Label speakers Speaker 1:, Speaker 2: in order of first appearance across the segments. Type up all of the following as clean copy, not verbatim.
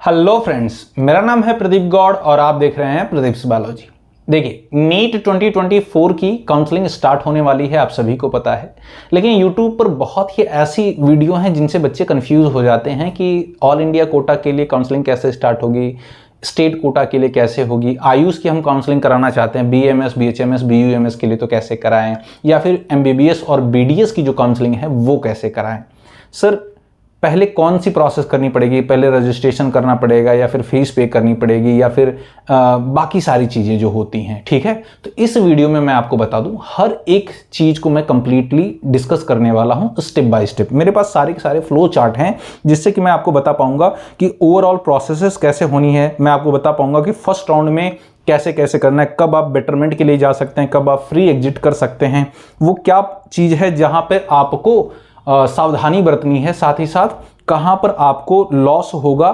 Speaker 1: Hello friends, मेरा नाम है प्रदीप गौड़ और आप देख रहे हैं प्रदीप्स बायोलॉजी। देखिए, नीट 2024 की काउंसलिंग स्टार्ट होने वाली है, आप सभी को पता है। लेकिन यूट्यूब पर बहुत ही ऐसी वीडियो हैं जिनसे बच्चे कंफ्यूज हो जाते हैं कि ऑल इंडिया कोटा के लिए काउंसलिंग कैसे स्टार्ट होगी, स्टेट कोटा के लिए कैसे होगी, आयुष की हम काउंसलिंग कराना चाहते हैं, बीएमएस, बीएचएमएस, बीयूएमएस के लिए तो कैसे कराएं, या फिर एमबीबीएस और बीडीएस की जो काउंसलिंग है वो कैसे कराएं। सर, पहले कौन सी प्रोसेस करनी पड़ेगी? पहले रजिस्ट्रेशन करना पड़ेगा या फिर फीस पे करनी पड़ेगी या फिर बाकी सारी चीज़ें जो होती हैं, ठीक है। तो इस वीडियो में मैं आपको बता दूं, हर एक चीज़ को मैं कंप्लीटली डिस्कस करने वाला हूं स्टेप बाय स्टेप। मेरे पास सारे के सारे फ्लो चार्ट हैं जिससे कि मैं आपको बता पाऊंगा कि ओवरऑल प्रोसेसेस कैसे होनी है। मैं आपको बता पाऊंगा कि फर्स्ट राउंड में कैसे कैसे करना है, कब आप बेटरमेंट के लिए जा सकते हैं, कब आप फ्री एग्जिट कर सकते हैं, वो क्या चीज़ है जहां पर आपको सावधानी बरतनी है, साथ ही साथ कहां पर आपको लॉस होगा,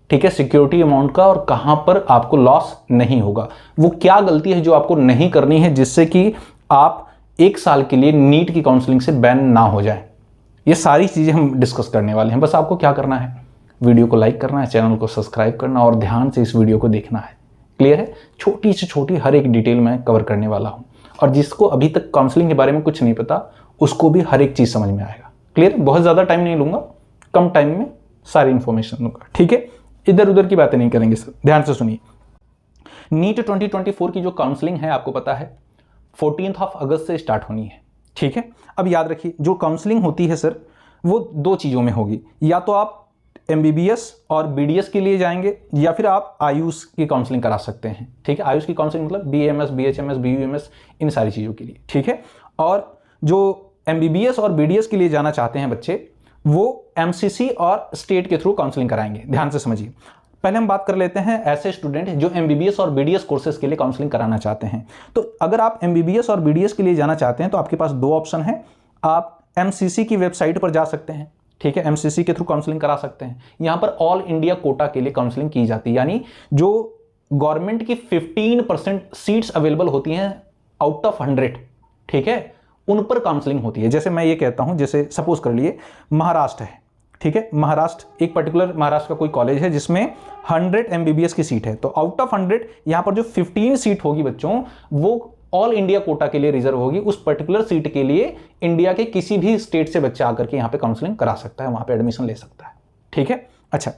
Speaker 1: ठीक है, सिक्योरिटी अमाउंट का, और कहां पर आपको लॉस नहीं होगा। वो क्या गलती है जो आपको नहीं करनी है जिससे कि आप एक साल के लिए नीट की काउंसलिंग से बैन ना हो जाए। ये सारी चीजें हम डिस्कस करने वाले हैं। बस आपको क्या करना है, वीडियो को लाइक करना है, चैनल को सब्सक्राइब करना और ध्यान से इस वीडियो को देखना है। क्लियर है? छोटी से छोटी हर एक डिटेल मैं कवर करने वाला हूं, और जिसको अभी तक काउंसलिंग के बारे में कुछ नहीं पता उसको भी हर एक चीज समझ में आएगा। क्लियर? बहुत ज्यादा टाइम नहीं लूंगा, कम टाइम में सारी इंफॉर्मेशन दूंगा, ठीक है। इधर उधर की बातें नहीं करेंगे सर, ध्यान से सुनिए। नीट 2024 की जो काउंसलिंग है आपको पता है 14 अगस्त से स्टार्ट होनी है, ठीक है। अब याद रखिए, जो काउंसलिंग होती है सर वो दो चीज़ों में होगी, या तो आप एमबीबीएस और बीडीएस के लिए जाएंगे या फिर आप आयुष की काउंसलिंग करा सकते हैं, ठीक है। आयुष की काउंसलिंग मतलब बीएमएस, बीएचएमएस, बीयूएमएस, इन सारी चीज़ों के लिए, ठीक है। और जो एमबीबीएस और बीडीएस के लिए जाना चाहते हैं बच्चे, वो एमसीसी और स्टेट के थ्रू काउंसलिंग कराएंगे। ध्यान से समझिए। पहले हम बात कर लेते हैं ऐसे स्टूडेंट जो एमबीबीएस और बीडीएस कोर्सेज के लिए काउंसलिंग कराना चाहते हैं। तो अगर आप एमबीबीएस और बीडीएस के लिए जाना चाहते हैं तो आपके पास दो ऑप्शन है। आप एमसीसी की वेबसाइट पर जा सकते हैं, ठीक है, एमसीसी के थ्रू काउंसलिंग करा सकते हैं। यहां पर ऑल इंडिया कोटा के लिए काउंसलिंग की जाती है, यानी जो गवर्नमेंट की 15% सीट्स अवेलेबल होती हैं आउट ऑफ 100, ठीक है, उन पर काउंसलिंग होती है। जैसे मैं ये कहता हूं, जैसे सपोज कर लिए महाराष्ट्र है, ठीक है, महाराष्ट्र एक पर्टिकुलर महाराष्ट्र का कोई कॉलेज है जिसमें 100 एमबीबीएस की सीट है, तो आउट ऑफ 100 यहां पर जो 15 सीट होगी बच्चों, वो ऑल इंडिया कोटा के लिए रिजर्व होगी। उस पर्टिकुलर सीट के लिए इंडिया के किसी भी स्टेट से बच्चा आकर के यहां पे काउंसलिंग करा सकता है, वहां पे एडमिशन ले सकता है, ठीक है। अच्छा,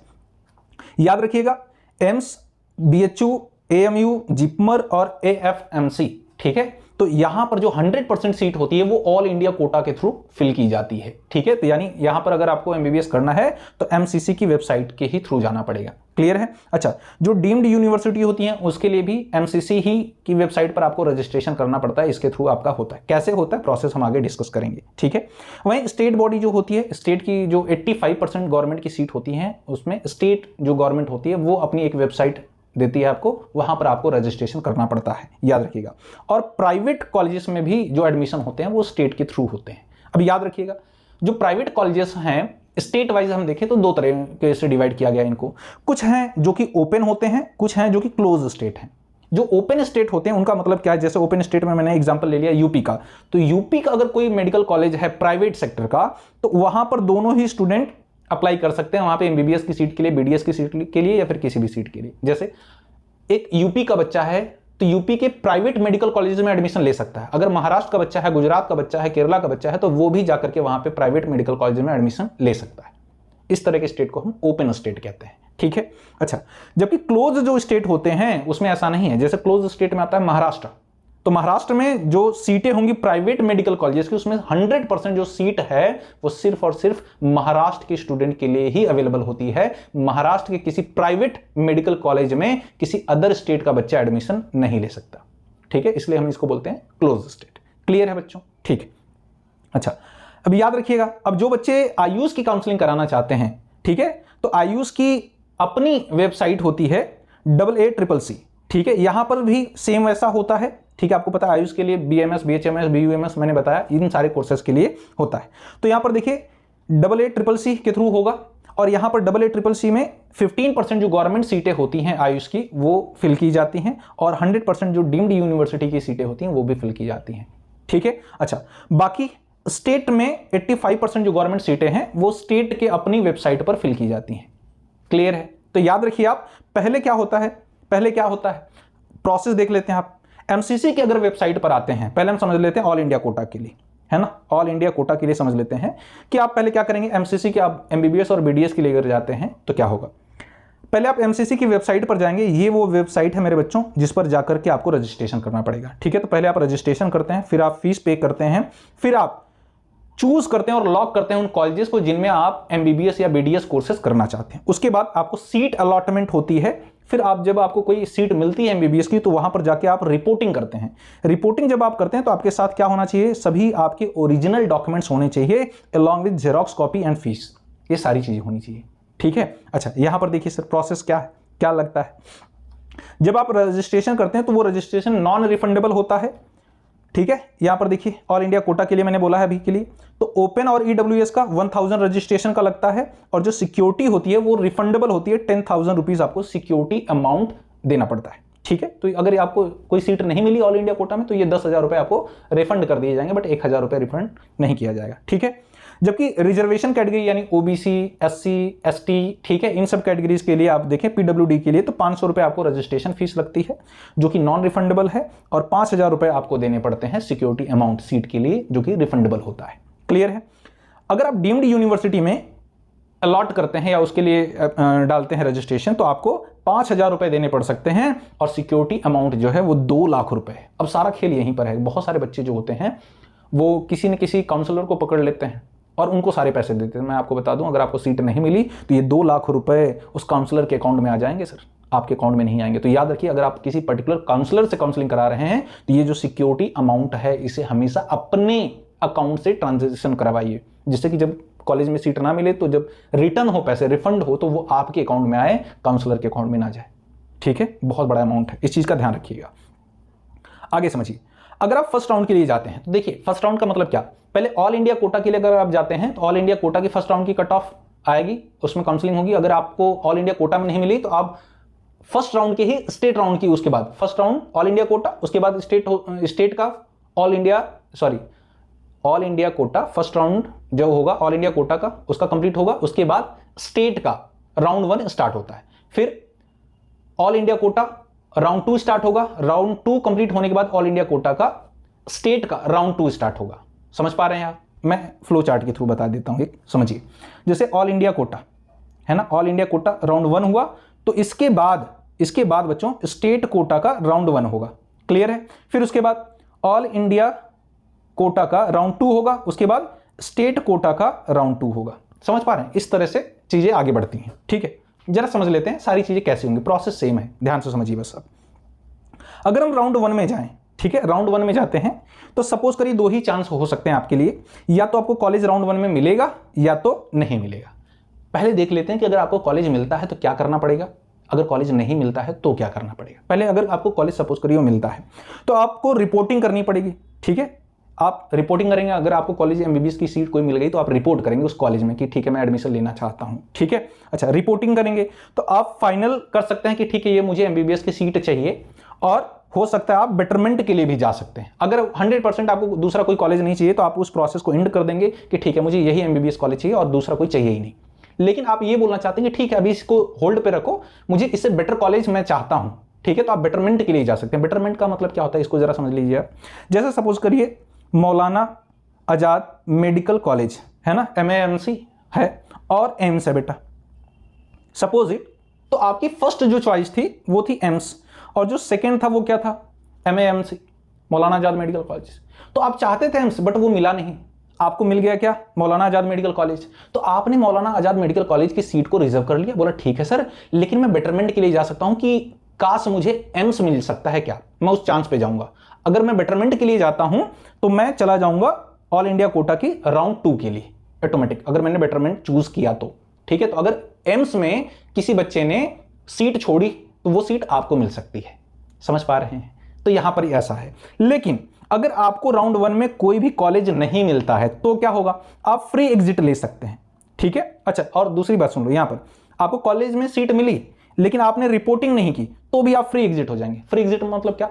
Speaker 1: याद रखिएगा, एम्स, बीएचयू, एएमयू, जिपमर और एएफएमसी, ठीक है, तो यहां पर जो 100% सीट होती है वो ऑल इंडिया कोटा के थ्रू फिल की जाती है, ठीक है। तो यानी यहां पर अगर आपको एमबीबीएस करना है तो एमसीसी की वेबसाइट के ही थ्रू जाना पड़ेगा। क्लियर है? अच्छा, जो डीम्ड यूनिवर्सिटी होती है उसके लिए भी एमसीसी ही की वेबसाइट पर आपको रजिस्ट्रेशन करना पड़ता है, इसके थ्रू आपका होता है। कैसे होता है प्रोसेस हम आगे डिस्कस करेंगे, ठीक है। वहीं स्टेट बॉडी जो होती है, स्टेट की जो 85% गवर्नमेंट की सीट होती है, उसमें स्टेट जो गवर्नमेंट होती है वो अपनी एक वेबसाइट देती है आपको, वहां पर आपको रजिस्ट्रेशन करना पड़ता है, याद रखिएगा। और प्राइवेट कॉलेजेस में भी जो एडमिशन होते हैं वो स्टेट के थ्रू होते हैं। अब याद रखिएगा, जो प्राइवेट कॉलेजेस हैं स्टेट वाइज हम देखें तो दो तरह से डिवाइड किया गया इनको। कुछ हैं जो कि ओपन होते हैं, कुछ हैं जो कि क्लोज स्टेट हैं। जो ओपन स्टेट होते हैं उनका मतलब क्या है, जैसे ओपन स्टेट में मैंने एग्जांपल ले लिया यूपी का, तो यूपी का अगर कोई मेडिकल कॉलेज है प्राइवेट सेक्टर का, तो वहां पर दोनों ही स्टूडेंट अप्लाई कर सकते हैं, वहां पे एमबीबीएस की सीट के लिए, बीडीएस की सीट के लिए, या फिर किसी भी सीट के लिए। जैसे एक यूपी का बच्चा है तो यूपी के प्राइवेट मेडिकल कॉलेज में एडमिशन ले सकता है। अगर महाराष्ट्र का बच्चा है, गुजरात का बच्चा है, केरला का बच्चा है, तो वो भी जाकर के वहां पे प्राइवेट मेडिकल कॉलेज में एडमिशन ले सकता है। इस तरह के स्टेट को हम ओपन स्टेट कहते हैं, ठीक है। अच्छा, जबकि क्लोज जो स्टेट होते हैं उसमें ऐसा नहीं है। जैसे क्लोज स्टेट में आता है महाराष्ट्र, तो महाराष्ट्र में जो सीटें होंगी प्राइवेट मेडिकल कॉलेजेस की, उसमें 100% जो सीट है वो सिर्फ और सिर्फ महाराष्ट्र के स्टूडेंट के लिए ही अवेलेबल होती है। महाराष्ट्र के किसी प्राइवेट मेडिकल कॉलेज में किसी अदर स्टेट का बच्चा एडमिशन नहीं ले सकता, ठीक है। इसलिए हम इसको बोलते हैं क्लोज स्टेट। क्लियर है बच्चों? ठीक है। अच्छा, अब याद रखिएगा, अब जो बच्चे आयुष की काउंसलिंग कराना चाहते हैं, ठीक है, तो आयुष की अपनी वेबसाइट होती है AACCC, ठीक है। यहां पर भी सेम वैसा होता है, ठीक है। आपको पता है आयुष के लिए बीएमएस, बीएचएमएस, बीयूएमएस मैंने बताया, इन सारे कोर्सेज के लिए होता है। तो यहां पर देखिए AACCC के थ्रू होगा, और यहां पर AACCC में 15% जो गवर्नमेंट सीटें होती हैं आयुष की वो फिल की जाती हैं, और 100% जो डीम्ड यूनिवर्सिटी की सीटें होती हैं वो भी फिल की जाती हैं, ठीक है। अच्छा, बाकी स्टेट में 85% जो गवर्नमेंट सीटें हैं वो स्टेट के अपनी वेबसाइट पर फिल की जाती हैं। क्लियर है? तो याद रखिए आप, पहले क्या होता है, प्रोसेस देख लेते हैं आप। एमसीसी की अगर वेबसाइट पर आते हैं, पहले हम समझ लेते हैं ऑल इंडिया कोटा के लिए, है ना, ऑल इंडिया कोटा के लिए समझ लेते हैं कि आप पहले क्या करेंगे। एमसीसी के आप एमबीबीएस और बीडीएस के लिए अगर जाते हैं तो क्या होगा, पहले आप एमसीसी की वेबसाइट पर जाएंगे। ये वो वेबसाइट है मेरे बच्चों जिस पर जाकर के आपको रजिस्ट्रेशन करना पड़ेगा, ठीक है। तो पहले आप रजिस्ट्रेशन करते हैं, फिर आप फीस पे करते हैं, फिर आप चूज करते हैं और लॉक करते हैं उन कॉलेजेस को जिनमें आप एमबीबीएस या बीडीएस कोर्सेज करना चाहते हैं। उसके बाद आपको सीट अलॉटमेंट होती है। फिर आप जब आपको कोई सीट मिलती है एमबीबीएस की, तो वहां पर जाके आप रिपोर्टिंग करते हैं। रिपोर्टिंग जब आप करते हैं तो आपके साथ क्या होना चाहिए, सभी आपके ओरिजिनल डॉक्यूमेंट्स होने चाहिए along with xerox copy and fees, ये सारी चीजें होनी चाहिए, ठीक है। अच्छा, यहां पर देखिए सर प्रोसेस क्या है, क्या लगता है। जब आप रजिस्ट्रेशन करते हैं तो वो रजिस्ट्रेशन नॉन रिफंडेबल होता है, ठीक है। यहां पर देखिए ऑल इंडिया कोटा के लिए मैंने बोला है अभी के लिए, तो ओपन और ईडब्ल्यूएस का 1000 रजिस्ट्रेशन का लगता है, और जो सिक्योरिटी होती है वो रिफंडेबल होती है, 10,000 रुपीज आपको सिक्योरिटी अमाउंट देना पड़ता है, ठीक है। तो अगर आपको कोई सीट नहीं मिली ऑल इंडिया कोटा में तो ये 10,000 रुपए आपको रिफंड कर दिए जाएंगे, बट 1,000 रुपए रिफंड नहीं किया जाएगा, ठीक है। जबकि रिजर्वेशन कैटेगरी यानी ओबीसी, एससी, एसटी, ठीक है, इन सब कैटेगरीज के लिए आप देखें, पीडब्ल्यूडी के लिए तो 500 रुपए आपको रजिस्ट्रेशन फीस लगती है जो कि नॉन रिफंडेबल है, और 5,000 रुपए आपको देने पड़ते हैं सिक्योरिटी अमाउंट सीट के लिए जो कि रिफंडेबल होता है। क्लियर है। अगर आप डीम्ड यूनिवर्सिटी में अलॉट करते हैं या उसके लिए डालते हैं रजिस्ट्रेशन, तो आपको 5,000 रुपए देने पड़ सकते हैं, और सिक्योरिटी अमाउंट जो है वो 2 लाख रुपए है। अब सारा खेल यहीं पर है। बहुत सारे बच्चे जो होते हैं वो किसी न किसी काउंसलर को पकड़ लेते हैं और उनको सारे पैसे देते हैं। मैं आपको बता दूं, अगर आपको सीट नहीं मिली तो ये 2 लाख रुपए उस काउंसलर के अकाउंट में आ जाएंगे सर, आपके अकाउंट में नहीं आएंगे। तो याद रखिए, अगर आप किसी पर्टिकुलर काउंसलर से काउंसलिंग करा रहे हैं तो ये जो सिक्योरिटी अमाउंट है इसे हमेशा अपने अकाउंट से ट्रांजेक्शन करवाइए, जिससे कि जब कॉलेज में सीट ना मिले तो जब रिटर्न हो, पैसे रिफंड हो, तो वो आपके अकाउंट में आए, काउंसलर के अकाउंट में ना जाए, ठीक है। बहुत बड़ा अमाउंट है, इस चीज का ध्यान रखिएगा। आगे समझिए, अगर आप फर्स्ट राउंड के लिए जाते हैं तो देखिए फर्स्ट राउंड का मतलब क्या, पहले ऑल इंडिया कोटा के लिए अगर आप जाते हैं तो ऑल इंडिया कोटा की फर्स्ट राउंड की कट ऑफ आएगी, उसमें काउंसलिंग होगी। अगर आपको ऑल इंडिया कोटा में नहीं मिली तो आप फर्स्ट राउंड के ही स्टेट राउंड की, उसके बाद first round all India quota, उसके बाद स्टेट का all India quota first round जो होगा ऑल इंडिया कोटा का उसका कंप्लीट होगा, उसके बाद स्टेट का राउंड 1 स्टार्ट होता है, फिर all India quota round 2 start होगा, राउंड 2 कंप्लीट होने के बाद ऑल इंडिया कोटा का स्टेट का राउंड 2 स्टार्ट होगा। समझ पा रहे हैं आप, मैं फ्लो चार्ट के थ्रू बता देता हूं, एक समझिए। जैसे ऑल इंडिया कोटा है ना, ऑल इंडिया कोटा राउंड 1 हुआ, तो इसके बाद बच्चों स्टेट कोटा का राउंड 1 होगा, क्लियर है। फिर उसके बाद ऑल इंडिया कोटा का राउंड 2 होगा, उसके बाद स्टेट कोटा का राउंड 2 होगा। समझ पा रहे हैं, इस तरह से चीजें आगे बढ़ती हैं, ठीक है। जरा समझ लेते हैं सारी चीजें कैसे होंगी, प्रोसेस सेम है, ध्यान से समझिए बस। अब अगर हम राउंड 1 में जाएं, ठीक है, राउंड 1 में जाते हैं तो सपोज करिए 2 ही चांस हो सकते हैं आपके लिए, या तो आपको कॉलेज राउंड 1 में मिलेगा या तो नहीं मिलेगा। पहले देख लेते हैं कि अगर आपको कॉलेज मिलता है तो क्या करना पड़ेगा, अगर कॉलेज नहीं मिलता है तो क्या करना पड़ेगा। पहले अगर आपको कॉलेज सपोज करिए मिलता है तो आपको रिपोर्टिंग करनी पड़ेगी, ठीक है। आप रिपोर्टिंग करेंगे, अगर आपको कॉलेज एमबीबीएस की सीट कोई मिल गई तो आप रिपोर्ट करेंगे उस कॉलेज में कि ठीक है मैं एडमिशन लेना चाहता हूं, ठीक है। अच्छा, रिपोर्टिंग करेंगे तो आप फाइनल कर सकते हैं कि ठीक है ये मुझे एमबीबीएस की सीट चाहिए, और हो सकता है आप बेटरमेंट के लिए भी जा सकते हैं। अगर 100% आपको दूसरा कोई कॉलेज नहीं चाहिए तो आप उस प्रोसेस को एंड कर देंगे कि ठीक है मुझे यही एमबीबीएस कॉलेज चाहिए और दूसरा कोई चाहिए ही नहीं। लेकिन आप ये बोलना चाहते हैं कि ठीक है अभी इसको होल्ड पे रखो, मुझे इससे बेटर कॉलेज मैं चाहता हूं, ठीक है, तो आप बेटरमेंट के लिए जा सकते हैं। बेटरमेंट का मतलब क्या होता है इसको जरा समझ लीजिए आप। जैसे सपोज करिए मौलाना आजाद मेडिकल कॉलेज है ना, MAMC है और एम्स है बेटा, सपोज इट। तो आपकी फर्स्ट जो चॉइस थी वो थी एम्स, और जो सेकंड था वो क्या था, MAMC Maulana Azad medical college. तो आप चाहते थे एम्स बट वो मिला नहीं, आपको मिल गया क्या, मौलाना आजाद मेडिकल कॉलेज। तो आपने मौलाना आजाद मेडिकल कॉलेज की सीट को रिजर्व कर लिया, बोला ठीक है सर लेकिन मैं बेटरमेंट के लिए जा सकता हूं कि काश मुझे एम्स मिल सकता है क्या, मैं उस चांस पे जाऊंगा। अगर मैं बेटरमेंट के लिए जाता हूं तो मैं चला जाऊंगा ऑल इंडिया कोटा की राउंड 2 के लिए ऑटोमेटिक, अगर मैंने बेटरमेंट चूज किया तो, ठीक है। तो अगर एम्स में किसी बच्चे ने सीट छोड़ी तो वो सीट आपको मिल सकती है, समझ पा रहे हैं। तो यहां पर ऐसा है। लेकिन अगर आपको राउंड 1 में कोई भी कॉलेज नहीं मिलता है तो क्या होगा, आप फ्री एग्जिट ले सकते हैं, ठीक है। अच्छा, और दूसरी बात सुन लो, यहां पर आपको कॉलेज में सीट मिली लेकिन आपने रिपोर्टिंग नहीं की तो भी आप फ्री एग्जिट हो जाएंगे। फ्री एग्जिट मतलब क्या,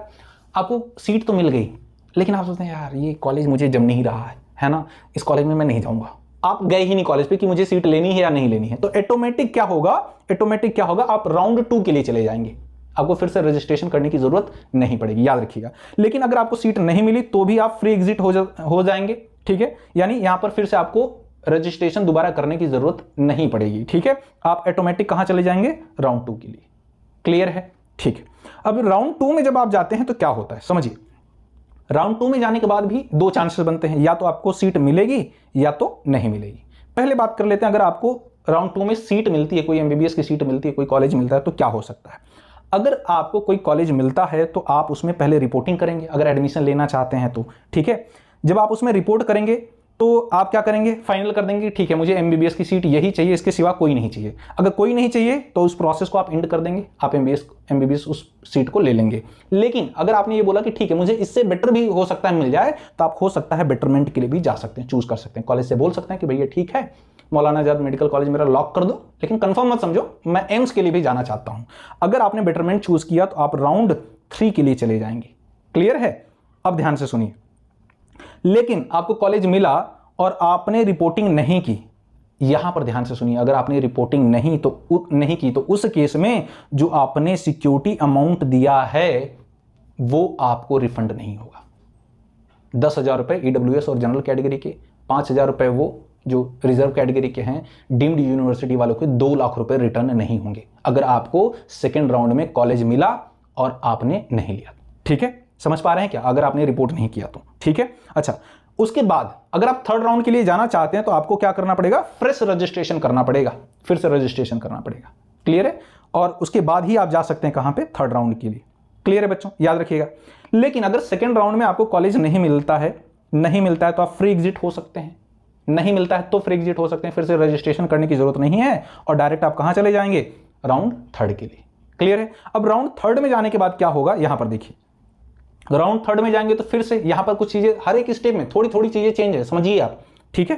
Speaker 1: आपको सीट तो मिल गई लेकिन आप सोचते हैं यार ये कॉलेज मुझे जम नहीं रहा है ना, इस कॉलेज में मैं नहीं जाऊंगा, आप गए ही नहीं कॉलेज पे कि मुझे सीट लेनी है या नहीं लेनी है, तो ऑटोमेटिक क्या होगा, आप राउंड 2 के लिए चले जाएंगे, आपको फिर से रजिस्ट्रेशन करने की जरूरत नहीं पड़ेगी, याद रखिएगा। लेकिन अगर आपको सीट नहीं मिली तो भी आप फ्री एग्जिट हो जाएंगे, ठीक है, यानी यहां पर फिर से आपको रजिस्ट्रेशन दोबारा करने की जरूरत नहीं पड़ेगी, ठीक है। आप ऑटोमेटिक कहां चले जाएंगे, राउंड 2 के लिए। क्लियर है, ठीक है। अब राउंड 2 में जब आप जाते हैं तो क्या होता है समझिए। राउंड 2 में जाने के बाद भी 2 चांसेस बनते हैं, या तो आपको सीट मिलेगी या तो नहीं मिलेगी। पहले बात कर लेते हैं, अगर आपको राउंड 2 में सीट मिलती है, कोई एमबीबीएस की सीट मिलती है, कोई कॉलेज मिलता है, तो क्या हो सकता है। अगर आपको कोई कॉलेज मिलता है तो आप उसमें पहले रिपोर्टिंग करेंगे, अगर एडमिशन लेना चाहते हैं तो, ठीक है। जब आप उसमें रिपोर्ट करेंगे तो आप क्या करेंगे, फाइनल कर देंगे, ठीक है मुझे एमबीबीएस की सीट यही चाहिए, इसके सिवा कोई नहीं चाहिए। अगर कोई नहीं चाहिए तो उस प्रोसेस को आप एंड कर देंगे, आप एमबीबीएस उस सीट को ले लेंगे। लेकिन अगर आपने ये बोला कि ठीक है मुझे इससे बेटर भी हो सकता है मिल जाए, तो आप हो सकता है बेटरमेंट के लिए भी जा सकते हैं, चूज कर सकते हैं। कॉलेज से बोल सकते हैं कि भैया ठीक है मौलाना आजाद मेडिकल कॉलेज मेरा लॉक कर दो, लेकिन कंफर्म मत समझो, मैं एम्स के लिए भी जाना चाहता हूं। अगर आपने बेटरमेंट चूज किया तो आप राउंड 3 के लिए चले जाएंगे। क्लियर है, अब ध्यान से सुनिए। लेकिन आपको कॉलेज मिला और आपने रिपोर्टिंग नहीं की, यहां पर ध्यान से सुनिए, अगर आपने रिपोर्टिंग नहीं की तो उस केस में जो आपने सिक्योरिटी अमाउंट दिया है वो आपको रिफंड नहीं होगा। 10,000 रुपए ईडब्ल्यूएस और जनरल कैटेगरी के, 5,000 रुपए वो जो रिजर्व कैटेगरी के हैं, डीम्ड यूनिवर्सिटी वालों के 2 लाख रुपए रिटर्न नहीं होंगे अगर आपको सेकेंड राउंड में कॉलेज मिला और आपने नहीं लिया। ठीक है, समझ पा रहे हैं क्या, अगर आपने रिपोर्ट नहीं किया तो, ठीक है। अच्छा, उसके बाद अगर आप थर्ड राउंड के लिए जाना चाहते हैं तो आपको क्या करना पड़ेगा, फ्रेश रजिस्ट्रेशन करना पड़ेगा, फिर से रजिस्ट्रेशन करना पड़ेगा। क्लियर है, और उसके बाद ही आप जा सकते हैं कहां पे, थर्ड राउंड के लिए। क्लियर है बच्चों, याद रखिएगा। लेकिन अगर सेकेंड राउंड में आपको कॉलेज नहीं मिलता है तो आप फ्री एग्जिट हो सकते हैं, नहीं मिलता है तो फ्री एग्जिट हो सकते हैं, फिर से रजिस्ट्रेशन करने की जरूरत नहीं है और डायरेक्ट आप कहां चले जाएंगे, राउंड थर्ड के लिए। क्लियर है। अब राउंड थर्ड में जाने के बाद क्या होगा, यहां पर देखिए, राउंड थर्ड में जाएंगे तो फिर से यहां पर कुछ चीजें, हर एक स्टेप में थोड़ी थोड़ी चीजें चेंज है, समझिए आप, ठीक है।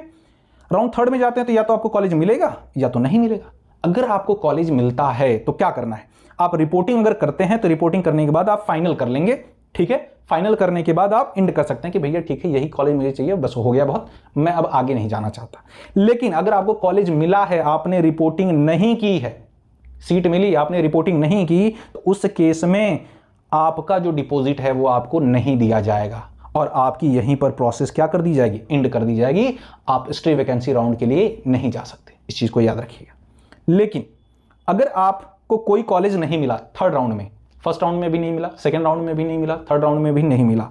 Speaker 1: राउंड थर्ड में जाते हैं तो या तो आपको कॉलेज मिलेगा या तो नहीं मिलेगा। अगर आपको कॉलेज मिलता है तो क्या करना है, आप रिपोर्टिंग अगर करते हैं तो रिपोर्टिंग करने के बाद आप फाइनल कर लेंगे, ठीक है। फाइनल करने के बाद आप इंड कर सकते हैं कि भैया ठीक है यही कॉलेज मुझे चाहिए, बस हो गया बहुत, मैं अब आगे नहीं जाना चाहता। लेकिन अगर आपको कॉलेज मिला है, आपने रिपोर्टिंग नहीं की है, सीट मिली आपने रिपोर्टिंग नहीं की, तो उस केस में आपका जो डिपॉजिट है वो आपको नहीं दिया जाएगा और आपकी यहीं पर प्रोसेस क्या कर दी जाएगी, एंड कर दी जाएगी। आप स्टे वैकेंसी राउंड के लिए नहीं जा सकते, इस चीज को याद रखिएगा। लेकिन अगर आपको कोई कॉलेज नहीं मिला थर्ड राउंड में, फर्स्ट राउंड में भी नहीं मिला, सेकंड राउंड में भी नहीं मिला, थर्ड राउंड में भी नहीं मिला,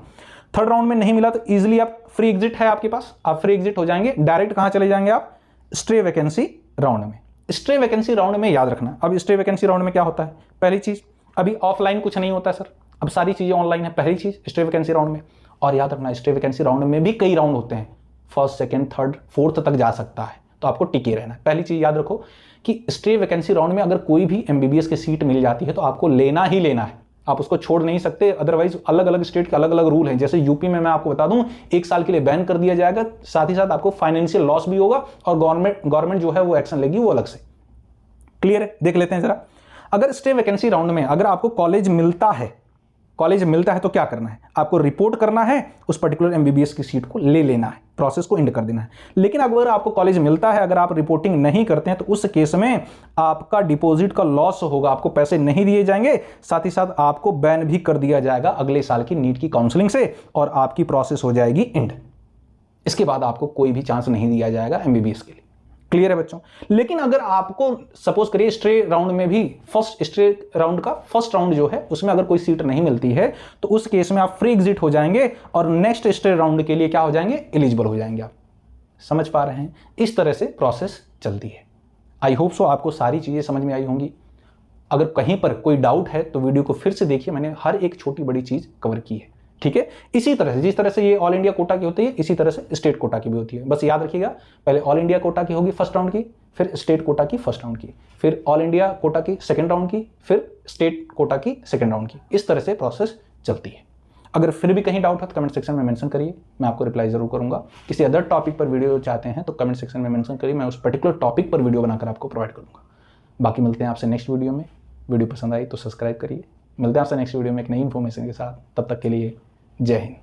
Speaker 1: थर्ड राउंड में नहीं मिला, तो इजीली आप फ्री एग्जिट है आपके पास, आप फ्री एग्जिट हो जाएंगे, डायरेक्ट कहां चले जाएंगे आप, स्टे वैकेंसी राउंड में। स्टे वैकेंसी राउंड में याद रखना, अब स्टे वैकेंसी राउंड में क्या होता है, पहली चीज अभी ऑफलाइन कुछ नहीं होता है सर, अब सारी चीजें ऑनलाइन है, पहली चीज स्टे वैकेंसी राउंड में। और याद रखना स्टे वैकेंसी राउंड में भी कई राउंड होते हैं, फर्स्ट सेकंड थर्ड फोर्थ तक जा सकता है, तो आपको टिके रहना है। पहली चीज याद रखो कि स्टे वैकेंसी राउंड में अगर कोई भी एमबीबीएस की सीट मिल जाती है तो आपको लेना ही लेना है, आप उसको छोड़ नहीं सकते, अदरवाइज अलग अलग स्टेट के अलग अलग रूल हैं। जैसे यूपी में मैं आपको बता दूं 1 साल के लिए बैन कर दिया जाएगा, साथ ही साथ आपको फाइनेंशियल लॉस भी होगा और गवर्नमेंट जो है वो एक्शन लेगी वो अलग से। क्लियर है, देख लेते हैं जरा। अगर स्टे वैकेंसी राउंड में अगर आपको कॉलेज मिलता है तो क्या करना है, आपको रिपोर्ट करना है, उस पर्टिकुलर एमबीबीएस की सीट को ले लेना है, प्रोसेस को एंड कर देना है। लेकिन अगर आपको कॉलेज मिलता है, अगर आप रिपोर्टिंग नहीं करते हैं तो उस केस में आपका डिपॉजिट का लॉस होगा, आपको पैसे नहीं दिए जाएंगे, साथ ही साथ आपको बैन भी कर दिया जाएगा अगले साल की नीट की काउंसलिंग से और आपकी प्रोसेस हो जाएगी एंड। इसके बाद आपको कोई भी चांस नहीं दिया जाएगा एमबीबीएस के लिए। क्लियर है बच्चों। लेकिन अगर आपको सपोज करिए स्टे राउंड में भी स्टे राउंड का फर्स्ट राउंड जो है उसमें अगर कोई सीट नहीं मिलती है तो उस केस में आप फ्री एग्जिट हो जाएंगे और नेक्स्ट स्टे राउंड के लिए क्या हो जाएंगे, एलिजिबल हो जाएंगे। आप समझ पा रहे हैं, इस तरह से प्रोसेस चलती है। आई होप सो आपको सारी चीजें समझ में आई होंगी। अगर कहीं पर कोई डाउट है तो वीडियो को फिर से देखिए, मैंने हर एक छोटी बड़ी चीज कवर की है, ठीक है। इसी तरह से जिस तरह से ये ऑल इंडिया कोटा की होती है, इसी तरह से स्टेट कोटा की भी होती है। बस याद रखिएगा, पहले ऑल इंडिया कोटा की होगी फर्स्ट राउंड की, फिर स्टेट कोटा की फर्स्ट राउंड की, फिर ऑल इंडिया कोटा की सेकंड राउंड की, फिर स्टेट कोटा की सेकंड राउंड की। इस तरह से प्रोसेस चलती है। अगर फिर भी कहीं डाउट है तो कमेंट सेक्शन में मेंशन करिए, मैं आपको रिप्लाई जरूर करूंगा। किसी अदर टॉपिक पर वीडियो चाहते हैं तो कमेंट सेक्शन में मेंशन करिए, मैं उस पर्टिकुलर टॉपिक पर वीडियो बनाकर आपको प्रोवाइड करूंगा। बाकी मिलते हैं आपसे नेक्स्ट वीडियो में। वीडियो पसंद आई तो सब्सक्राइब करिए। मिलते हैं आपसे नेक्स्ट वीडियो में एक नई इन्फॉर्मेशन के साथ। तब तक के लिए जय हिंद।